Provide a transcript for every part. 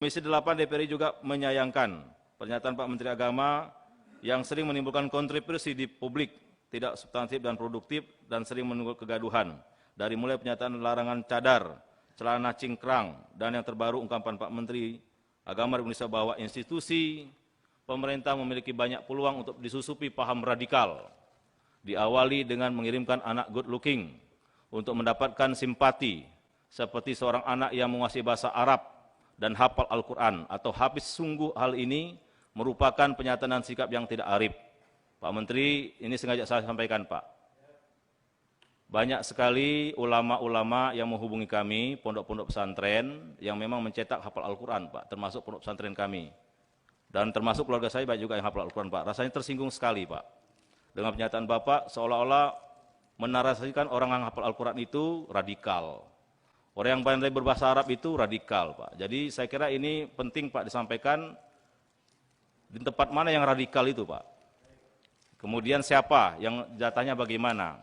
Komisi 8 DPR juga menyayangkan pernyataan Pak Menteri Agama yang sering menimbulkan kontroversi di publik, tidak substantif dan produktif, dan sering menimbulkan kegaduhan. Dari mulai pernyataan larangan cadar, celana cingkrang, dan yang terbaru ungkapan Pak Menteri Agama Indonesia bahwa institusi pemerintah memiliki banyak peluang untuk disusupi paham radikal. Diawali dengan mengirimkan anak good looking untuk mendapatkan simpati, seperti seorang anak yang menguasai bahasa Arab dan hafal Al-Quran atau hafiz. Sungguh hal ini merupakan penyataan sikap yang tidak arif. Pak Menteri, ini sengaja saya sampaikan, Pak. Banyak sekali ulama-ulama yang menghubungi kami, pondok-pondok pesantren, yang memang mencetak hafal Al-Quran, Pak, termasuk pondok pesantren kami. Dan termasuk keluarga saya banyak juga yang hafal Al-Quran, Pak. Rasanya tersinggung sekali, Pak. Dengan pernyataan Bapak, seolah-olah menarasikan orang yang hafal Al-Quran itu radikal. Orang yang pandai berbahasa Arab itu radikal, Pak. Jadi saya kira ini penting, Pak, disampaikan di tempat mana yang radikal itu, Pak. Kemudian siapa, yang datanya bagaimana.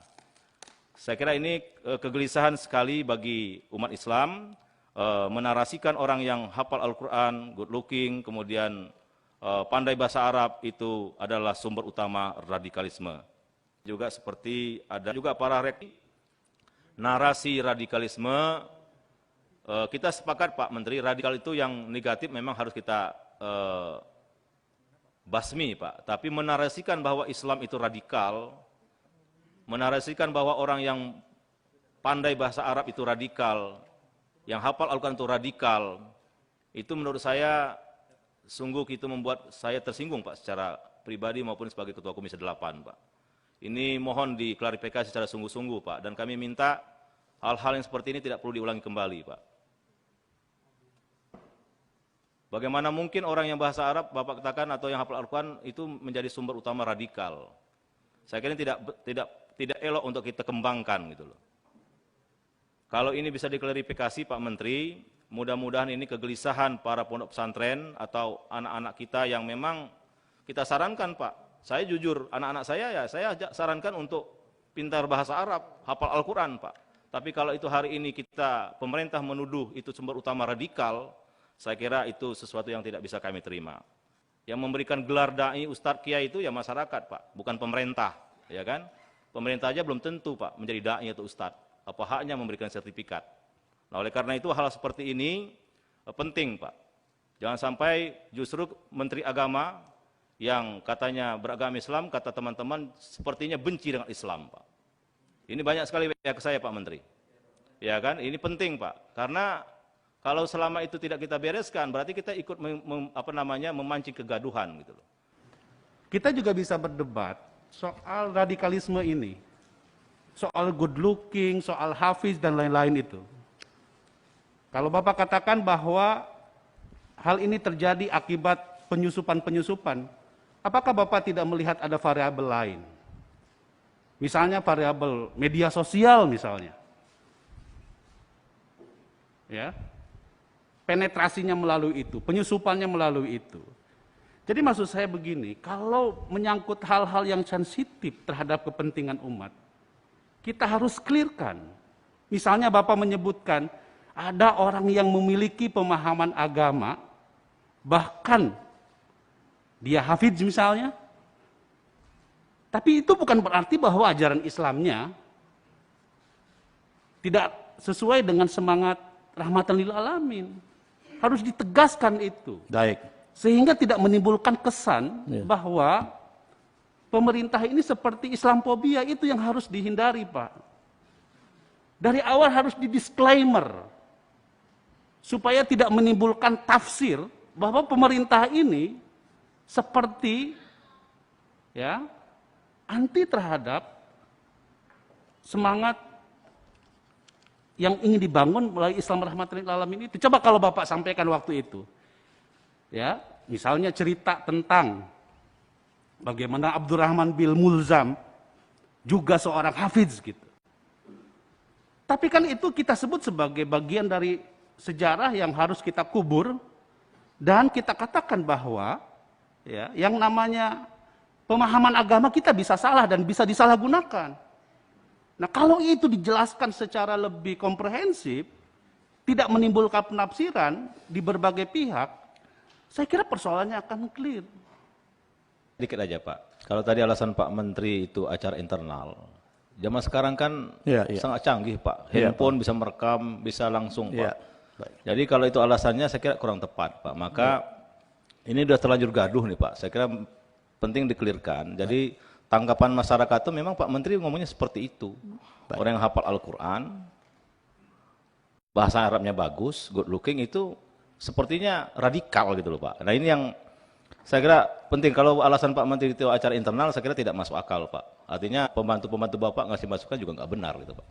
Saya kira ini kegelisahan sekali bagi umat Islam, menarasikan orang yang hafal Al-Quran, good looking, kemudian pandai bahasa Arab itu adalah sumber utama radikalisme. Juga seperti ada juga para narasi radikalisme. Kita sepakat, Pak Menteri, radikal itu yang negatif memang harus kita basmi, Pak. Tapi menarasikan bahwa Islam itu radikal, menarasikan bahwa orang yang pandai bahasa Arab itu radikal, yang hafal Al-Quran itu radikal, itu menurut saya sungguh itu membuat saya tersinggung, Pak, secara pribadi maupun sebagai Ketua Komisi 8, Pak. Ini mohon diklarifikasi secara sungguh-sungguh, Pak, dan kami minta hal-hal yang seperti ini tidak perlu diulangi kembali, Pak. Bagaimana mungkin orang yang bahasa Arab, Bapak katakan, atau yang hafal Al-Quran itu menjadi sumber utama radikal? Saya kira tidak elok untuk kita kembangkan gitu loh. Kalau ini bisa diklarifikasi, Pak Menteri, mudah-mudahan ini kegelisahan para pondok pesantren atau anak-anak kita yang memang kita sarankan, Pak. Saya jujur, anak-anak saya sarankan untuk pintar bahasa Arab, hafal Al-Quran, Pak. Tapi kalau itu hari ini pemerintah menuduh itu sumber utama radikal, saya kira itu sesuatu yang tidak bisa kami terima. Yang memberikan gelar dai, ustadz, kiai itu ya masyarakat, Pak, bukan pemerintah, ya kan? Pemerintah aja belum tentu, Pak, menjadi dai atau ustadz. Apa haknya memberikan sertifikat? Nah, oleh karena itu hal seperti ini penting, Pak. Jangan sampai justru Menteri Agama yang katanya beragama Islam, kata teman-teman sepertinya benci dengan Islam, Pak. Ini banyak sekali ke saya, Pak Menteri. Ya kan? Ini penting, Pak, karena kalau selama itu tidak kita bereskan, berarti kita ikut memancing kegaduhan gitu loh. Kita juga bisa berdebat soal radikalisme ini, soal good looking, soal hafiz dan lain-lain itu. Kalau Bapak katakan bahwa hal ini terjadi akibat penyusupan-penyusupan, apakah Bapak tidak melihat ada variabel lain? Misalnya variabel media sosial misalnya. Ya. Penetrasinya melalui itu, penyusupannya melalui itu. Jadi maksud saya begini, kalau menyangkut hal-hal yang sensitif terhadap kepentingan umat, kita harus clearkan. Misalnya Bapak menyebutkan, ada orang yang memiliki pemahaman agama, bahkan dia hafidz misalnya, tapi itu bukan berarti bahwa ajaran Islamnya tidak sesuai dengan semangat rahmatan lil alamin. Harus ditegaskan itu. Baik. Sehingga tidak menimbulkan kesan bahwa pemerintah ini seperti Islamfobia, itu yang harus dihindari, Pak. Dari awal harus di-disclaimer. Supaya tidak menimbulkan tafsir bahwa pemerintah ini seperti anti terhadap semangat yang ingin dibangun melalui Islam rahmatan lil alamin itu. Coba kalau Bapak sampaikan waktu itu. Ya, misalnya cerita tentang bagaimana Abdurrahman bin Mulzam juga seorang hafiz gitu. Tapi kan itu kita sebut sebagai bagian dari sejarah yang harus kita kubur dan kita katakan bahwa yang namanya pemahaman agama kita bisa salah dan bisa disalahgunakan. Nah, kalau itu dijelaskan secara lebih komprehensif, tidak menimbulkan penafsiran di berbagai pihak, saya kira persoalannya akan clear. Dikit aja Pak, kalau tadi alasan Pak Menteri itu acara internal, zaman sekarang kan sangat canggih Pak, handphone bisa merekam, bisa langsung Pak. Jadi kalau itu alasannya saya kira kurang tepat Pak, maka ini sudah terlanjur gaduh nih Pak, saya kira penting dikelirkan. Jadi tanggapan masyarakat itu memang Pak Menteri ngomongnya seperti itu. Orang yang hafal Al-Quran, bahasa Arabnya bagus, good looking, itu sepertinya radikal gitu loh Pak. Nah ini yang saya kira penting. Kalau alasan Pak Menteri itu acara internal, saya kira tidak masuk akal Pak. Artinya pembantu-pembantu Bapak ngasih masukan juga nggak benar gitu Pak.